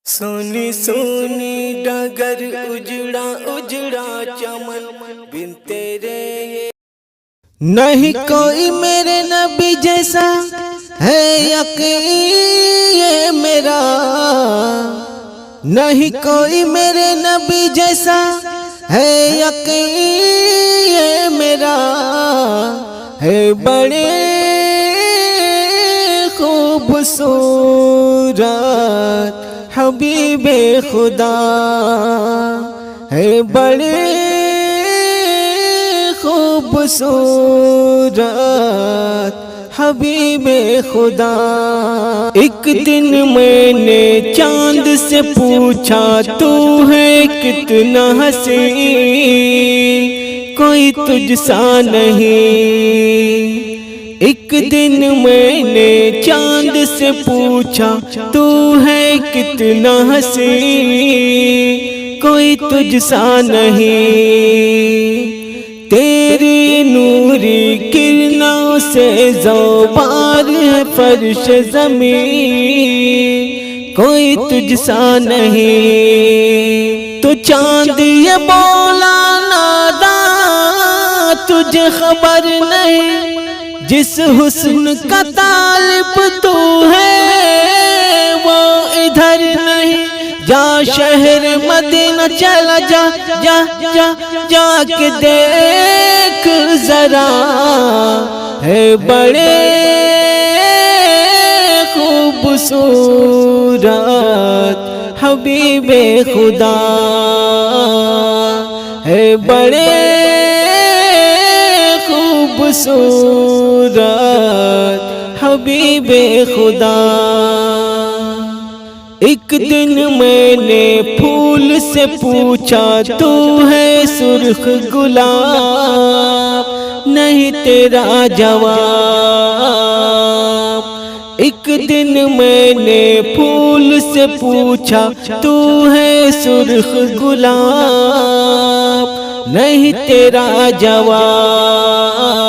سونی سونی ڈگر اجڑا اجڑا چمن بن تیرے نہیں کوئی میرے نبی جیسا ہے یقین یہ میرا، نہیں کوئی میرے نبی جیسا ہے یقین یہ میرا، ہے بڑے خوبصورت حبیب خدا، ہے بڑے خوبصورت حبیب خدا۔ ایک دن میں نے چاند سے پوچھا تو ہے کتنا حسین، کوئی تجھ سا نہیں۔ ایک دن میں نے چاند سے پوچھا تو ہے کتنا حسین، کوئی تجھ سا نہیں۔ تیری نوری کرنوں سے زوبار ہے فرش زمین، کوئی تجھ سا نہیں۔ تو چاند یہ بولا ناداں تجھے خبر نہیں، جس حسن کا طالب تو ہے وہ ادھر نہیں۔ جا شہر مدینہ چلا جا جا جا جا کے دیکھ ذرا، ہے بڑے خوبصورت حبیب خدا، ہے بڑے خوبصورت حبیب خدا۔ ایک دن میں نے پھول سے پوچھا تو ہے سرخ گلاب، نہیں تیرا جواب۔ ایک دن میں نے پھول سے پوچھا تو ہے سرخ گلاب، نہیں تیرا جواب۔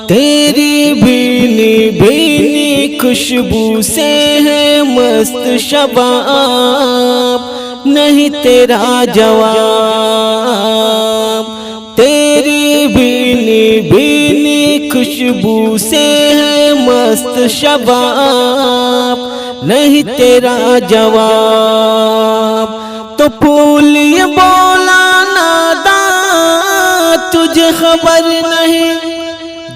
تیری بھینی بھینی خوشبو سے ہے مست شباب، نہیں تیرا جواب۔ تیری بھینی بھینی خوشبو سے ہے مست شباب، نہیں تیرا جواب۔ تو پھول یہ بولا ناداں تجھے خبر نہیں،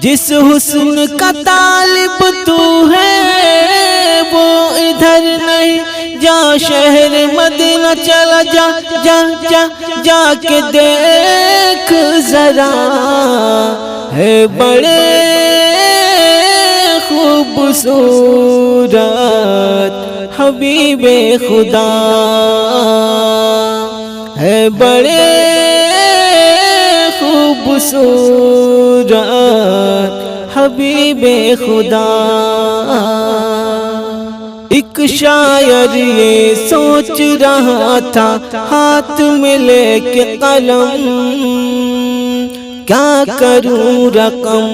جس حسن کا طالب تو ہے وہ ادھر نہیں۔ جا شہر مدینہ چلا جا جا جا جا کے دیکھ ذرا، ہے بڑے خوبصورت حبیب خدا، ہے بڑے خوبصورت حبیب خدا۔ ایک شاعر یہ سوچ رہا تھا ہاتھ میں لے کے قلم، کیا کروں رقم۔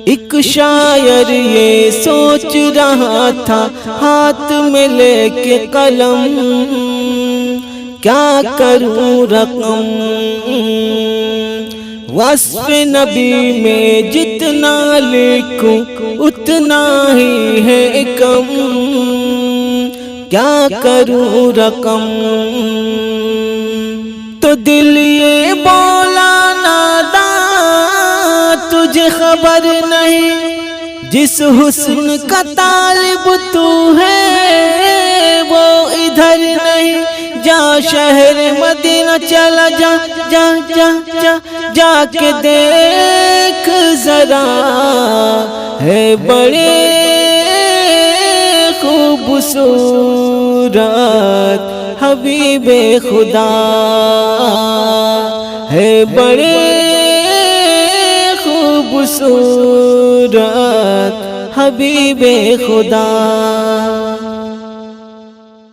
ایک شاعر یہ سوچ رہا تھا ہاتھ میں لے کے قلم، کیا کروں رقم۔ وصف نبی میں جتنا لکھوں اتنا ہی ہے کم، کیا کروں رقم۔ تو دل یہ بولا ناداں تجھے خبر نہیں، جس حسن کا طالب تو ہے وہ ادھر نہیں۔ جا شہر مدینہ چلا جا جا جا جا جا کے دیکھ ذرا، ہے بڑے خوبصورت حبیب خدا، ہے بڑے خوبصورت حبیب خدا۔